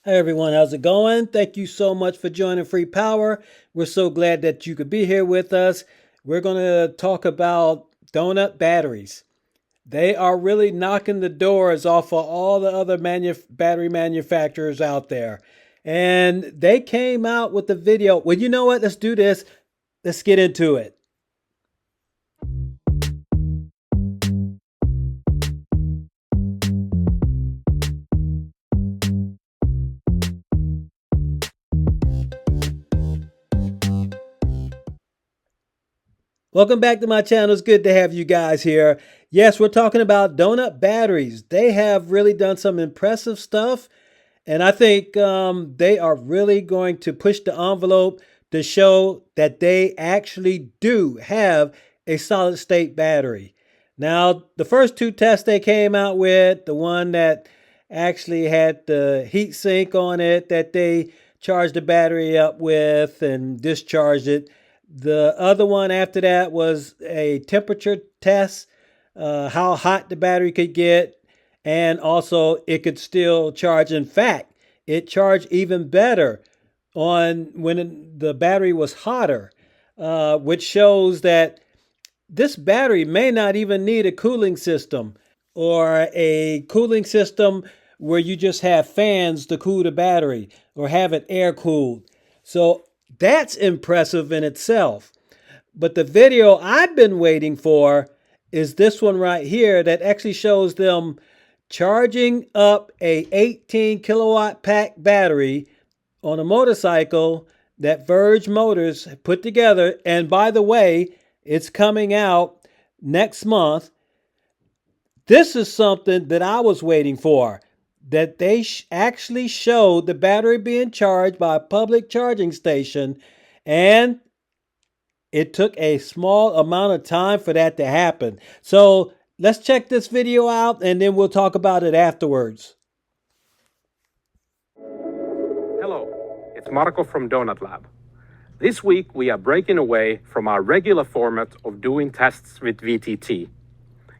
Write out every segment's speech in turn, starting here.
Hi everyone, how's it going? Thank you so much for joining Free Power. We're so glad that you could be here with us. We're going to talk about donut batteries. They are really knocking the doors off of all the other battery manufacturers out there. And they came out with a video. Well, you know what? Let's do this. Let's get into it. Welcome back to my channel. It's good to have you guys here. Yes, we're talking about donut batteries. They have really done some impressive stuff. And I think they are really going to push the envelope to show that they actually do have a solid state battery. Now, the first two tests they came out with, the one that actually had the heat sink on it that they charged the battery up with and discharged it. The other one after that was a temperature test, how hot the battery could get, and also it could still charge. In fact, it charged even better on when the battery was hotter, which shows that this battery may not even need a cooling system or a cooling system where you just have fans to cool the battery or have it air cooled. So that's impressive in itself. But the video I've been waiting for is this one right here that actually shows them charging up a 18 kilowatt pack battery on a motorcycle that Verge Motors put together. And by the way, it's coming out next month. This is something that I was waiting for, that they actually showed the battery being charged by a public charging station, and it took a small amount of time for that to happen. So let's check this video out and then we'll talk about it afterwards. Hello, it's Marco from Donut Lab. This week we are breaking away from our regular format of doing tests with VTT.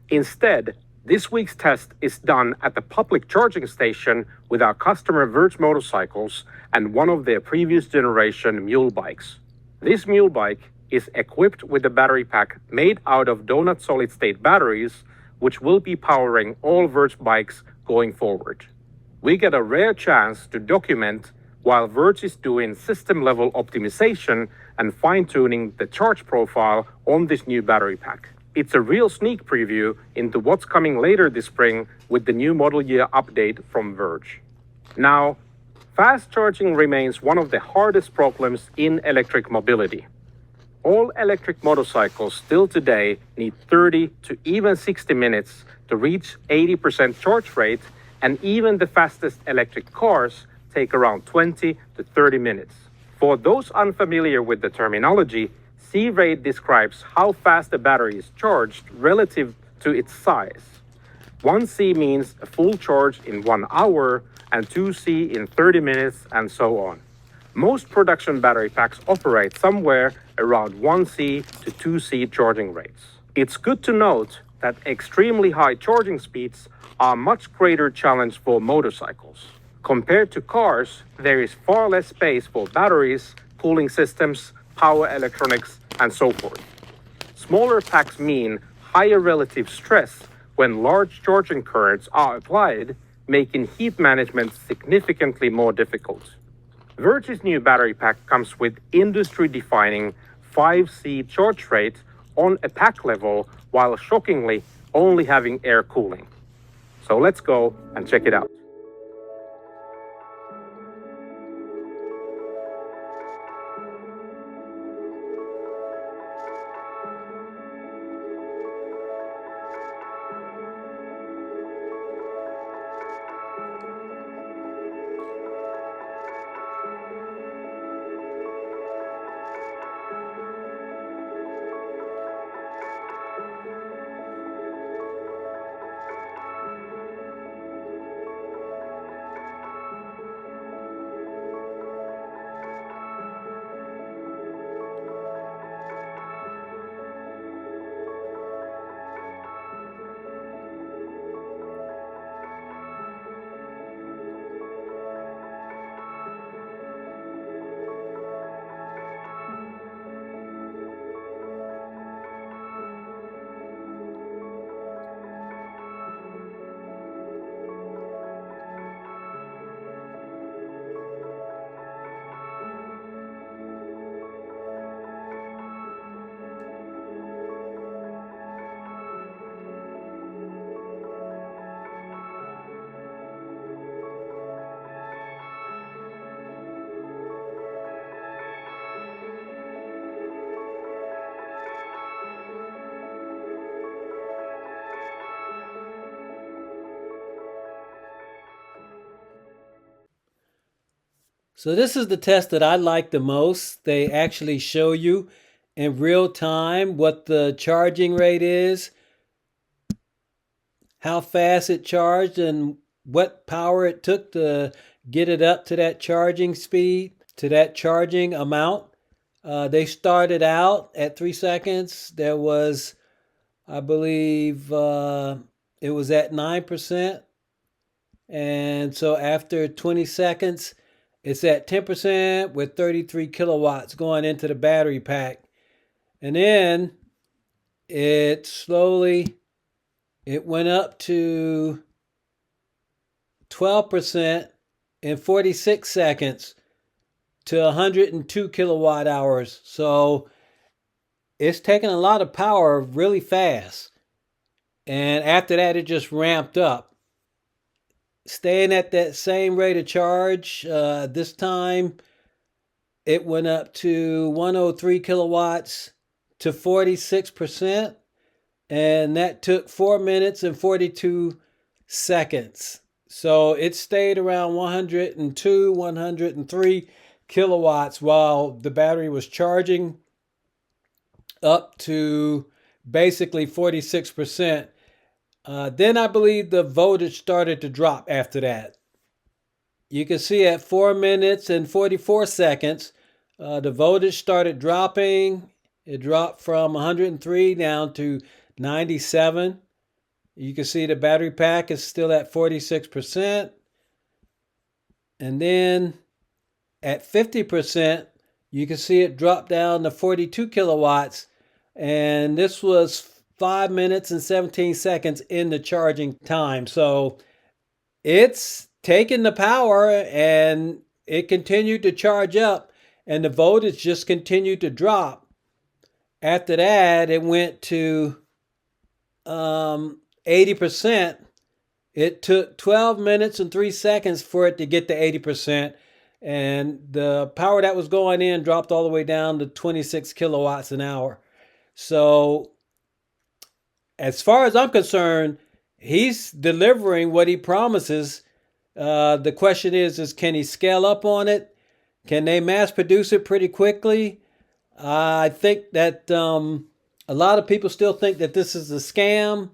Instead, this week's test is done at the public charging station with our customer Verge motorcycles and one of their previous generation mule bikes. This mule bike is equipped with a battery pack made out of donut solid state batteries, which will be powering all Verge bikes going forward. We get a rare chance to document while Verge is doing system-level optimization and fine-tuning the charge profile on this new battery pack. It's a real sneak preview into what's coming later this spring with the new model year update from Verge. Now, fast charging remains one of the hardest problems in electric mobility. All electric motorcycles still today need 30 to even 60 minutes to reach 80% charge rate, and even the fastest electric cars take around 20 to 30 minutes. For those unfamiliar with the terminology, C-rate describes how fast a battery is charged relative to its size. 1C means a full charge in 1 hour, and 2C in 30 minutes, and so on. Most production battery packs operate somewhere around 1C to 2C charging rates. It's good to note that extremely high charging speeds are a much greater challenge for motorcycles. Compared to cars, there is far less space for batteries, cooling systems, power electronics, and so forth. Smaller packs mean higher relative stress when large charging currents are applied, making heat management significantly more difficult. Verge's new battery pack comes with industry-defining 5C charge rate on a pack level, while shockingly only having air cooling. So let's go and check it out. So this is the test that I like the most. They actually show you in real time what the charging rate is, how fast it charged, and what power it took to get it up to that charging speed, to that charging amount. They started out at 3 seconds. There was, I believe, it was at 9%. And so after 20 seconds, it's at 10% with 33 kilowatts going into the battery pack. And then it went up to 12% in 46 seconds to 102 kilowatt hours. So it's taking a lot of power really fast. And after that, it just ramped up. Staying at that same rate of charge, this time it went up to 103 kilowatts to 46%. And that took 4 minutes and 42 seconds. So it stayed around 102, 103 kilowatts while the battery was charging up to basically 46%. Then I believe the voltage started to drop after that. You can see at 4 minutes and 44 seconds, the voltage started dropping. It dropped from 103 down to 97. You can see the battery pack is still at 46%. And then at 50%, you can see it drop down to 42 kilowatts. And this was 5 minutes and 17 seconds in the charging time. So it's taking the power and it continued to charge up and the voltage just continued to drop. After that, it went to 80%. It took 12 minutes and 3 seconds for it to get to 80%. And the power that was going in dropped all the way down to 26 kilowatts an hour. So as far as I'm concerned, he's delivering what he promises. The question is can he scale up on it? Can they mass produce it pretty quickly? I think that a lot of people still think that this is a scam,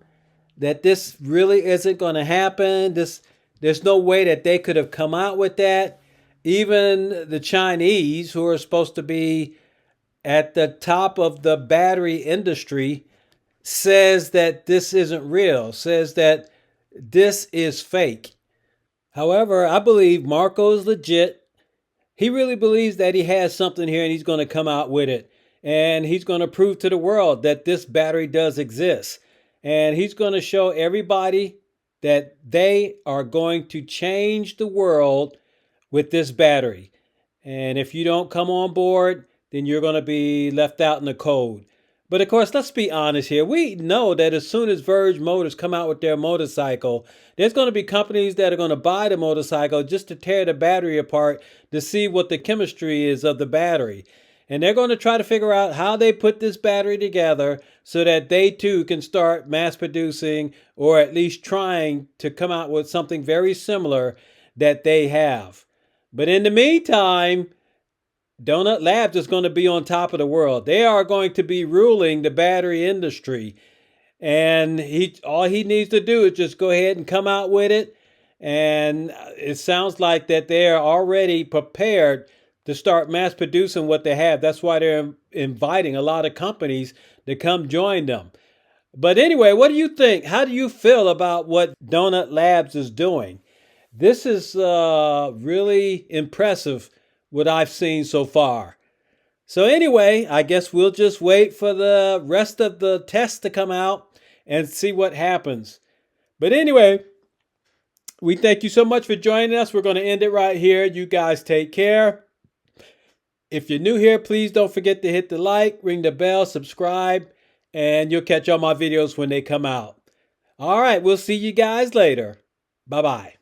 that this really isn't going to happen. There's no way that they could have come out with that. Even the Chinese, who are supposed to be at the top of the battery industry, says that this isn't real, says that this is fake. However, I believe Marco is legit. He really believes that he has something here and he's going to come out with it. And he's going to prove to the world that this battery does exist. And he's going to show everybody that they are going to change the world with this battery. And if you don't come on board, then you're going to be left out in the cold. But of course, let's be honest here. We know that as soon as Verge Motors come out with their motorcycle, there's going to be companies that are going to buy the motorcycle just to tear the battery apart to see what the chemistry is of the battery. And they're going to try to figure out how they put this battery together so that they too can start mass producing or at least trying to come out with something very similar that they have. But in the meantime, Donut Labs is going to be on top of the world. They are going to be ruling the battery industry. And all he needs to do is just go ahead and come out with it. And it sounds like that they are already prepared to start mass producing what they have. That's why they're inviting a lot of companies to come join them. But anyway, what do you think? How do you feel about what Donut Labs is doing? This is really impressive, what I've seen so far. So anyway, I guess we'll just wait for the rest of the tests to come out and see what happens. But anyway, we thank you so much for joining us. We're going to end it right here. You guys take care. If you're new here, please don't forget to hit the like, ring the bell, subscribe, and you'll catch all my videos when they come out. All right, we'll see you guys later. Bye-bye.